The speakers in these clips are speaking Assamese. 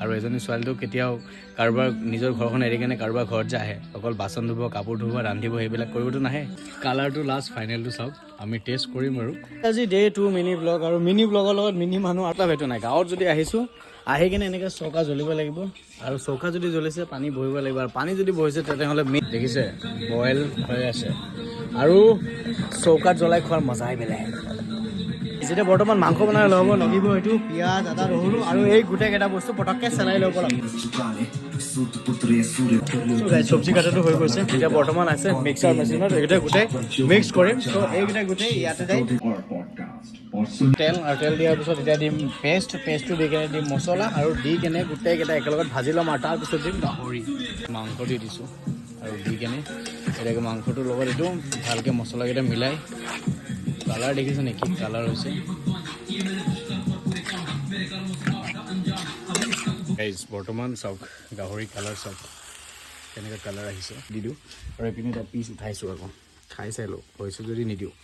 আৰু এজনী ছোৱালীটো কেতিয়াও কাৰোবাৰ নিজৰ ঘৰখন এৰি কেনে কাৰোবাৰ ঘৰত যে আহে অকল বাচন ধুব, কাপোৰ ধুব, ৰান্ধিব, সেইবিলাক কৰিবতো নাহে। কালাৰটো লাষ্ট ফাইনেলটো চাওক, আমি টেষ্ট কৰিম আৰু। আজি ডে 2 মিনি ব্লগ, আৰু মিনি ব্লগৰ লগত মিনি মানুহ আটলা ভেটো নাই। গাঁৱত যদি আহিছোঁ, আহি কিনে এনেকৈ চৌকা জ্বলিব লাগিব, আৰু চৌকা যদি জ্বলিছে পানী বহিব লাগিব, আৰু পানী যদি বহিছে তেনেহ'লে মিট দেখিছে বইল হৈ আছে, আৰু চৌকাত জ্বলাই খোৱাৰ মজাই বেলেগ। যেতিয়া বৰ্তমান মাংস বনাই ল'ব লাগিব, এইটো পিঁয়াজ, আদা, নহৰু আৰু এই গোটেইকেইটা বস্তু পটককৈ চেলাই ল'ব লাগিব। চব্জি কাটাটো হৈ গৈছে, এতিয়া বৰ্তমান আছে মিক্সাৰ মেচিনত, এইকেইটা গোটেই মিক্স কৰিম। ত' এইকেইটা গোটেই ইয়াতে যায় তেল, আৰু তেল দিয়াৰ পিছত এতিয়া দিম পেষ্টটো দি কেনে দিম মছলা, আৰু দি কেনে গোটেইকেইটা একেলগত ভাজি ল'ম, আৰু তাৰপিছত দিম গাহৰি। মাংস দি দিছোঁ আৰু দি কেনে এতিয়া মাংসটোৰ লগত এইটো ভালকৈ মছলাকেইটা মিলাই, কালাৰ দেখিছে নেকি কালাৰ হৈছে। বৰ্তমান চাওক গাহৰি কালাৰ চাওক কেনেকৈ কালাৰ আহিছে, দি দিওঁ। আৰু এইপিনে এটা পিচ উঠাইছোঁ, আকৌ খাই চাই লওঁ হৈছে যদি নিদিওঁ।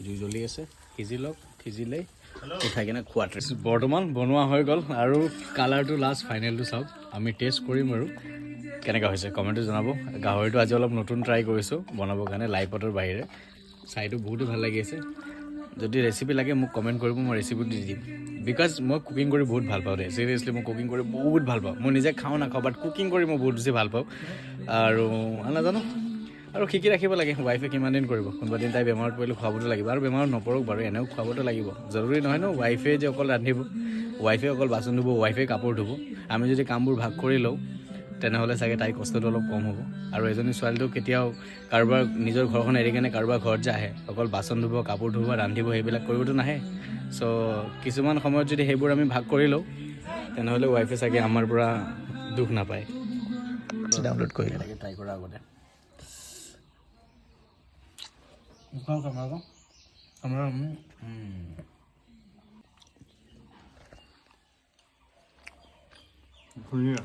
জুই জ্বলি আছে, সিজি লওক, সিজিলে উঠাই কিনে খোৱাত বৰ্তমান বনোৱা হৈ গ'ল, আৰু কালাৰটো লাষ্ট ফাইনেলটো চাওক, আমি টেষ্ট কৰিম আৰু কেনেকুৱা হৈছে কমেণ্টটো জনাব। গাহৰিটো আজি অলপ নতুন ট্ৰাই কৰিছোঁ বনাবৰ কাৰণে, লাই পাতৰ বাহিৰে। চাইটো বহুতো ভাল লাগি আছে। যদি ৰেচিপি লাগে মোক কমেণ্ট কৰিব, মই ৰেচিপি দি দিম। বিকজ মই কুকিং কৰি বহুত ভাল পাওঁ দেই, চিৰিয়াছলি মই কুকিং কৰি বহুত ভাল পাওঁ। মই নিজে খাওঁ নাখাওঁ, বাট কুকিং কৰি মই বহুত বেছি ভাল পাওঁ। আৰু নাজানো, আৰু শিকি ৰাখিব লাগে। ৱাইফে কিমান দিন কৰিব, কোনোবা দিন তাই বেমাৰত পৰিলে খুৱাবতো লাগিব, আৰু বেমাৰত নপৰক বাৰু, এনেও খুৱাবতো লাগিব। জৰুৰী নহয় ন ৱাইফে যে অকল ৰান্ধিব, ৱাইফে অকল বাচন ধুব, ৱাইফে কাপোৰ ধুব। আমি যদি কামবোৰ ভাগ কৰি লওঁ তেনেহ'লে চাগে তাইৰ কষ্টটো অলপ কম হ'ব। আৰু এজনী ছোৱালীটো কেতিয়াও কাৰোবাৰ নিজৰ ঘৰখন এৰি কেনে কাৰোবাৰ ঘৰত যে আহে অকল বাচন ধুব, কাপোৰ ধুব, ৰান্ধিব, সেইবিলাক কৰিবতো নাহে। চ' কিছুমান সময়ত যদি সেইবোৰ আমি ভাগ কৰি লওঁ তেনেহ'লে ৱাইফে চাগে আমাৰ পৰা দুখ নাপায়। ডাউনলোড কৰি এনেকৈ ট্ৰাই কৰাৰ আগতে ধুনীয়া।